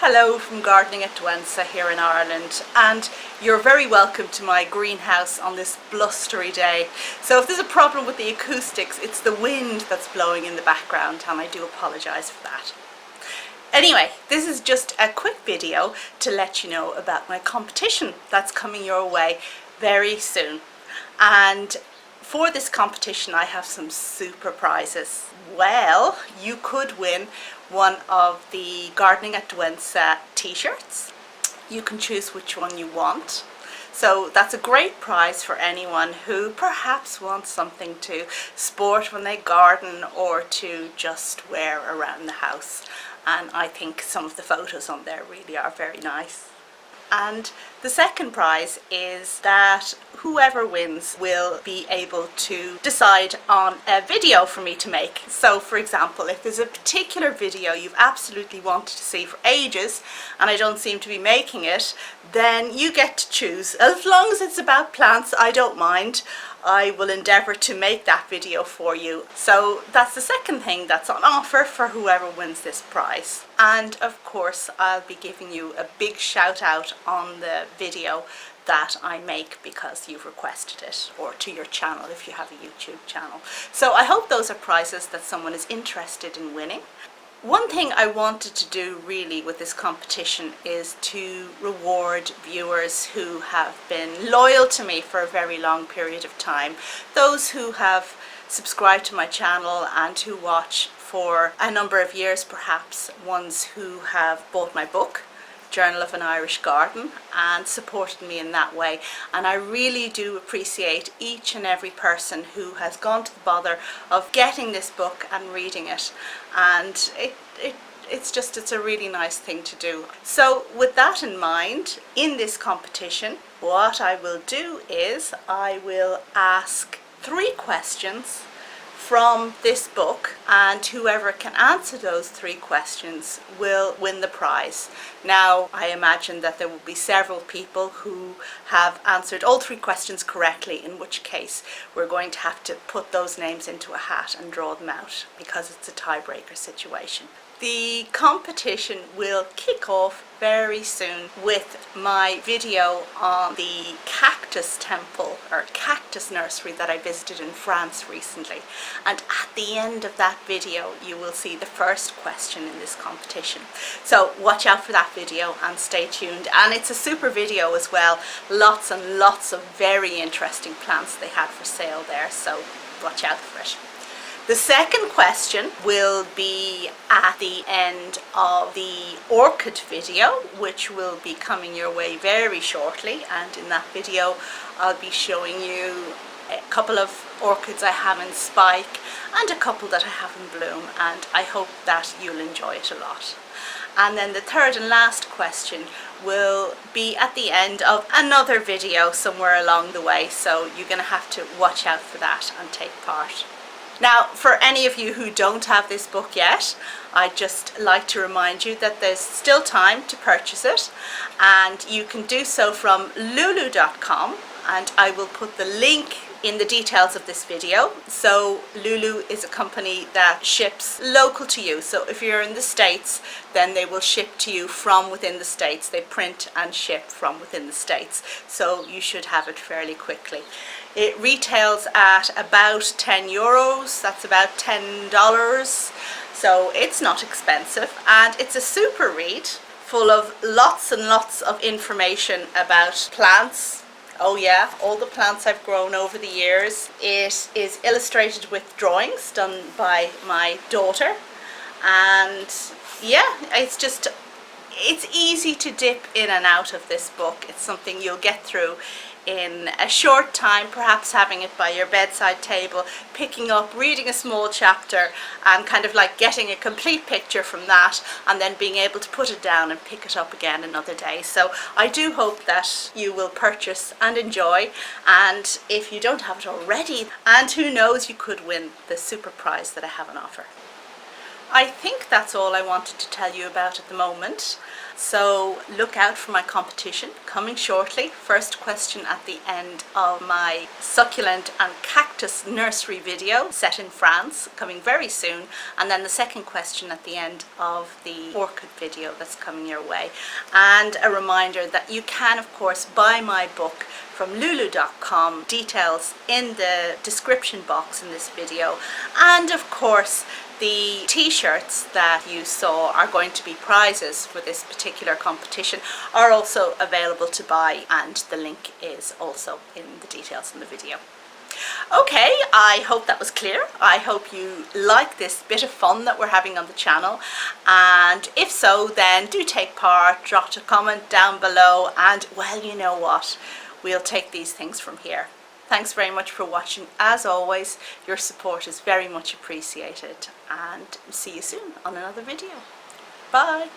Hello from Gardening at Douentza here in Ireland, and you're very welcome to my greenhouse on this blustery day. So if there's a problem with the acoustics, it's the wind that's blowing in the background, and I do apologise for that. Anyway, this is just a quick video to let you know about my competition that's coming your way very soon. And for this competition I have some super prizes. Well, you could win one of the Gardening at Douentza t-shirts. You can choose which one you want. So that's a great prize for anyone who perhaps wants something to sport when they garden or to just wear around the house. And I think some of the photos on there really are very nice. And the second prize is that whoever wins will be able to decide on a video for me to make. So for example, if there's a particular video you've absolutely wanted to see for ages and I don't seem to be making it, then you get to choose. As long as it's about plants, I don't mind. I will endeavour to make that video for you. So that's the second thing that's on offer for whoever wins this prize. And of course I'll be giving you a big shout out on the video that I make because you've requested it, or to your channel if you have a YouTube channel. So I hope those are prizes that someone is interested in winning. One thing I wanted to do really with this competition is to reward viewers who have been loyal to me for a very long period of time. Those who have subscribed to my channel and who watch for a number of years, perhaps ones who have bought my book, Journal of an Irish Garden, and supported me in that way. And I really do appreciate each and every person who has gone to the bother of getting this book and reading it. And it's a really nice thing to do. So with that in mind, in this competition, what I will do is I will ask 3 questions from this book, and whoever can answer those 3 questions will win the prize. Now, I imagine that there will be several people who have answered all 3 questions correctly, in which case we're going to have to put those names into a hat and draw them out because it's a tiebreaker situation. The competition will kick off very soon with my video on the cactus temple or cactus nursery that I visited in France recently. And at the end of that video you will see the first question in this competition. So watch out for that video and stay tuned. And it's a super video as well. Lots and lots of very interesting plants they had for sale there, so watch out for it. The second question will be at the end of the orchid video, which will be coming your way very shortly. And in that video I'll be showing you a couple of orchids I have in spike and a couple that I have in bloom, and I hope that you'll enjoy it a lot. And then the third and last question will be at the end of another video somewhere along the way, so you're going to have to watch out for that and take part. Now, for any of you who don't have this book yet, I'd just like to remind you that there's still time to purchase it, and you can do so from lulu.com, and I will put the link in the details of this video. So Lulu is a company that ships local to you. So if you're in the States, then they will ship to you from within the States. They print and ship from within the States. So you should have it fairly quickly. It retails at about €10, that's about $10. So it's not expensive, and it's a super read full of lots and lots of information about plants. Oh yeah, all the plants I've grown over the years. It is illustrated with drawings done by my daughter, and yeah, it's easy to dip in and out of this book. It's something you'll get through in a short time, perhaps having it by your bedside table, picking up, reading a small chapter and kind of like getting a complete picture from that, and then being able to put it down and pick it up again another day. So I do hope that you will purchase and enjoy, and if you don't have it already, and who knows, you could win the super prize that I have on offer. I think that's all I wanted to tell you about at the moment. So look out for my competition coming shortly. First question at the end of my succulent and cactus nursery video set in France, coming very soon. And then the second question at the end of the orchid video that's coming your way. And a reminder that you can, of course, buy my book from lulu.com, details in the description box in this video. And of course, the t-shirts that you saw are going to be prizes for this particular competition, are also available to buy, and the link is also in the details in the video. Okay, I hope that was clear. I hope you like this bit of fun that we're having on the channel, and if so, then do take part, drop a comment down below, and well, you know what, we'll take these things from here. Thanks very much for watching. As always, your support is very much appreciated, and see you soon on another video. Bye.